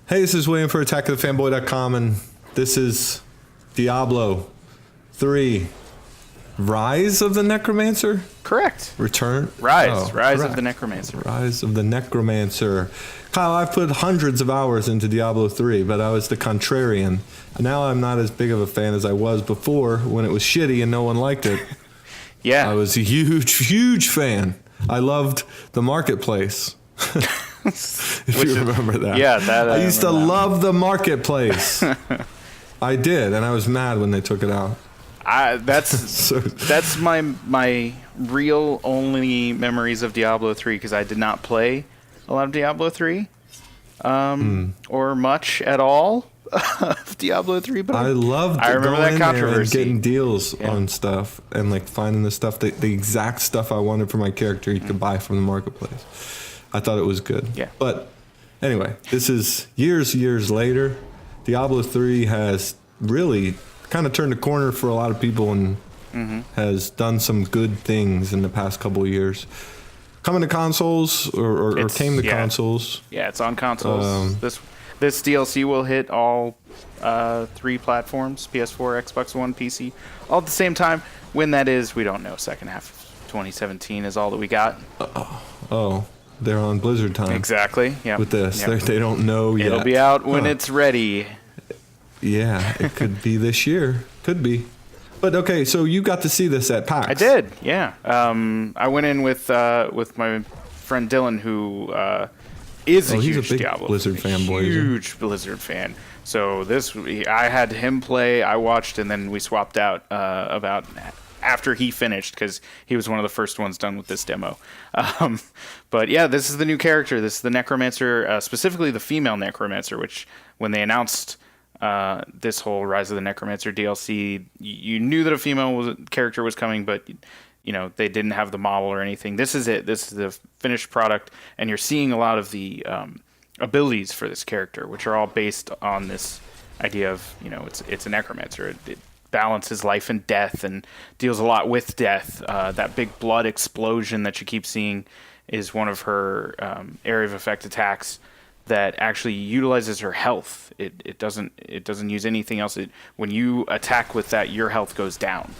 Hey, this is William for attackofthefanboy.com, and this is Diablo 3 Rise of the Necromancer? Correct. Return? Rise correct. of the Necromancer. Rise of the Necromancer. Kyle, I've put hundreds of hours into Diablo 3, but I was the contrarian. Now I'm not as big of a fan as I was before when it was shitty and no one liked it. Yeah. I was a huge fan. I loved the marketplace. If you remember that. Yeah, that I used to love the marketplace. I did, and I was mad when they took it out. That's my real only memories of Diablo 3, because I did not play a lot of Diablo 3 or much at all of Diablo 3. But I loved remember going that in there and controversy. getting deals on stuff and like finding the stuff, the exact stuff I wanted for my character you could buy from the marketplace. I thought it was good. Yeah. But anyway, this is years later. Diablo 3 has really kind of turned a corner for a lot of people and has done some good things in the past couple of years. Coming to consoles or came to consoles. Yeah, it's on consoles. This DLC will hit all 3 platforms, PS4, Xbox One, PC, all at the same time. When that is, we don't know. Second half of 2017 is all that we got. They're on Blizzard time. Exactly. Yeah. With this, they don't know yet. It'll be out when it's ready. Yeah, it could be this year. Could be. But okay, so you got to see this at PAX. I did. Yeah. I went in with my friend Dylan, who is a huge big Diablo Blizzard fanboy. Huge Blizzard fan. So I had him play. I watched, and then we swapped out about after he finished, because he was one of the first ones done with this demo. But yeah, this is the new character. This is the Necromancer, specifically the female Necromancer, which when they announced this whole Rise of the Necromancer DLC, you knew that a female character was coming, but you know, they didn't have the model or anything. This is it. This is the finished product, and you're seeing a lot of the abilities for this character, which are all based on this idea of, you know, it's a Necromancer. It balances life and death and deals a lot with death. That big blood explosion that you keep seeing is one of her area of effect attacks that actually utilizes her health. It doesn't use anything else. When you attack with that, your health goes down.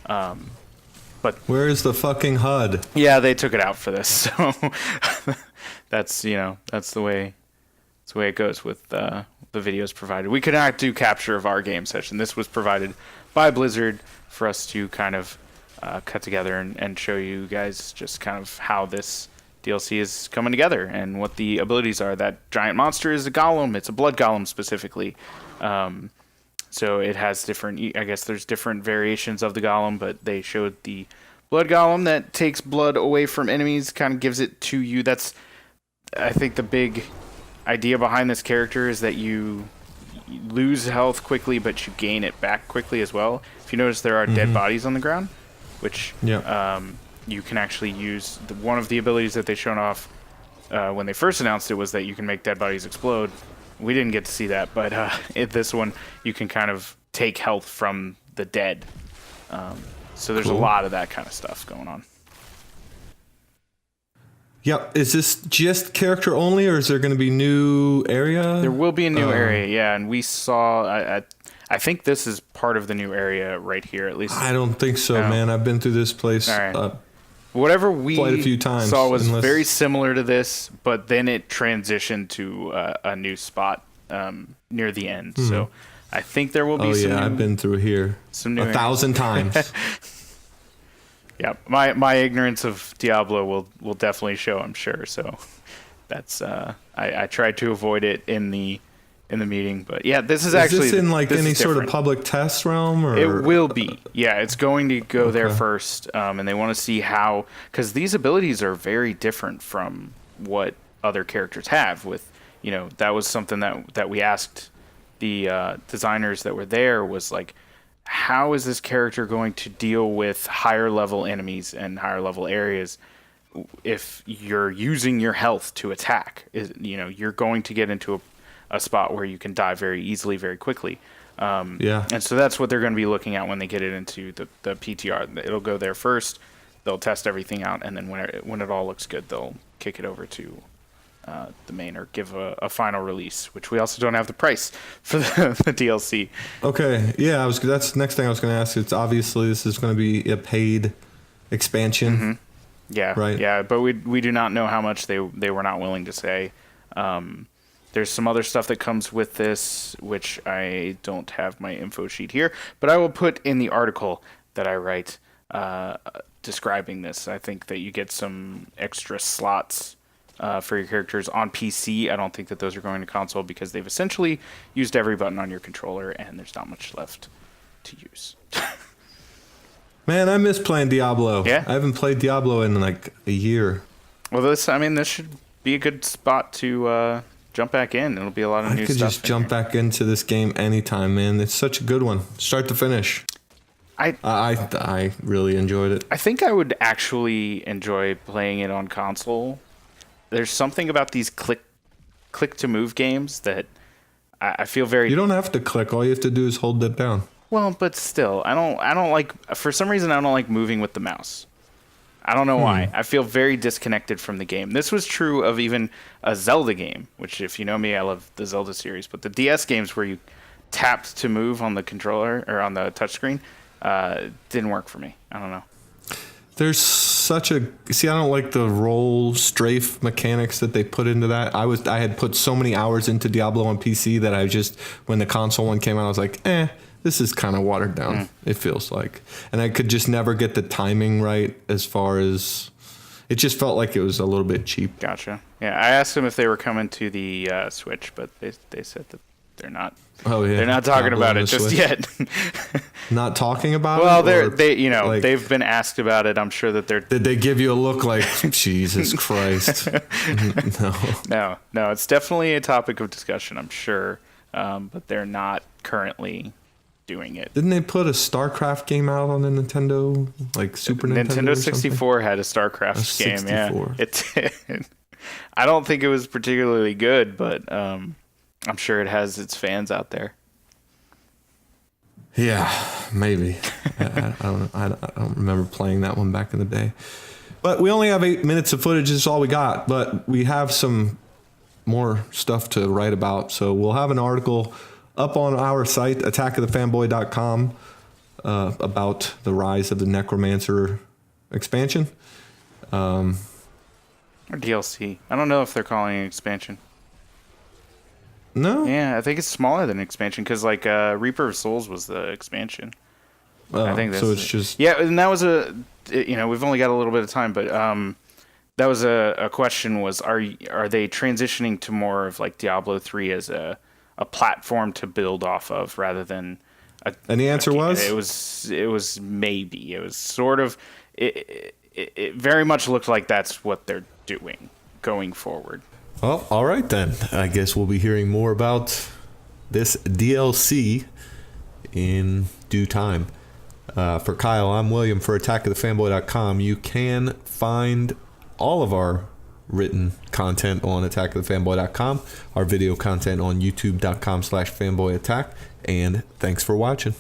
But where's the fucking HUD? Yeah, they took it out for this. So that's the way it goes with the videos provided. We could not do capture of our game session. This was provided by Blizzard for us to kind of cut together and show you guys just kind of how this DLC is coming together and what the abilities are. That giant monster is a golem. It's a blood golem specifically. So it has different, I guess there's different variations of the golem, but they showed the blood golem that takes blood away from enemies, kind of gives it to you. That's, I think, the big idea behind this character is that you lose health quickly, but you gain it back quickly as well. If you notice, there are dead bodies on the ground, which you can actually use. One of the abilities that they showed off when they first announced it was that you can make dead bodies explode. We didn't get to see that, but in this one, you can kind of take health from the dead. So there's a lot of that kind of stuff going on. Yep. Is this just character only, or is there going to be new area? There will be a new area, yeah. And we saw, I think this is part of the new area right here, at least. I don't think so, man. I've been through this place whatever we quite a few times, saw was very similar to this, but then it transitioned to a new spot near the end. So I think there will be some new, I've been through here some new 1,000 times. Yeah, my ignorance of Diablo will definitely show, I'm sure. So that's I tried to avoid it in the meeting, but yeah, this is actually this in like any sort of public test realm, or it will be. Yeah, it's going to go there first, and they want to see how, because these abilities are very different from what other characters have. With, you know, that was something that we asked the designers that were there, was like, how is this character going to deal with higher level enemies and higher level areas if you're using your health to attack? You're going to get into a spot where you can die very easily, very quickly. And so that's what they're going to be looking at when they get it into the PTR. It'll go there first. They'll test everything out, and then when it all looks good, they'll kick it over to the main, or give a final release, which we also don't have the price for the DLC. Okay, yeah, that's the next thing I was going to ask. It's obviously this is going to be a paid expansion. Mm-hmm. Yeah, right. Yeah, but we do not know how much they were not willing to say. There's some other stuff that comes with this, which I don't have my info sheet here, but I will put in the article that I write describing this. I think that you get some extra slots for your characters on PC. I don't think that those are going to console because they've essentially used every button on your controller, and there's not much left to use. Man, I miss playing Diablo. Yeah? I haven't played Diablo in like a year. Well, this should be a good spot to jump back in. It'll be a lot of new stuff. I could just jump back into this game anytime, man. It's such a good one, start to finish. I really enjoyed it. I think I would actually enjoy playing it on console. There's something about these click to move games that I feel very. You don't have to click. All you have to do is hold it down. Well, but still, I don't like. For some reason, I don't like moving with the mouse. I don't know why. I feel very disconnected from the game. This was true of even a Zelda game, which, if you know me, I love the Zelda series. But the DS games where you tapped to move on the controller or on the touchscreen didn't work for me. I don't know. There's such a I don't like the roll strafe mechanics that they put into that. I had put so many hours into Diablo on PC that I just, when the console one came out, I was like, this is kind of watered down. It feels like, and I could just never get the timing right. As far as it just felt like it was a little bit cheap. Gotcha. Yeah, I asked them if they were coming to the Switch, but they said that they're not. Oh yeah, they're not talking about it just yet. Not talking about it. Well, they've been asked about it. I'm sure that they're. Did they give you a look like Jesus Christ? No. It's definitely a topic of discussion, I'm sure, but they're not currently doing it. Didn't they put a StarCraft game out on the Nintendo, like Super Nintendo? Nintendo 64 had a StarCraft game. 64. Yeah, it did. I don't think it was particularly good, but I'm sure it has its fans out there. Yeah, maybe. I don't remember playing that one back in the day. But we only have 8 minutes of footage. This is all we got. But we have some more stuff to write about. So we'll have an article up on our site, attackofthefanboy.com, about the rise of the Necromancer expansion. Or DLC. I don't know if they're calling it expansion. No? Yeah, I think it's smaller than expansion because like Reaper of Souls was the expansion. I think that's so it's just... Yeah, and that was we've only got a little bit of time, but that was a question was, are they transitioning to more of like Diablo 3 as a platform to build off of rather than and the answer was? It was maybe. It was sort of... It very much looked like that's what they're doing going forward. Well, all right then. I guess we'll be hearing more about this DLC in due time. For Kyle, I'm William for attackofthefanboy.com. You can find all of our written content on attackofthefanboy.com, our video content on youtube.com/fanboyattack, and thanks for watching.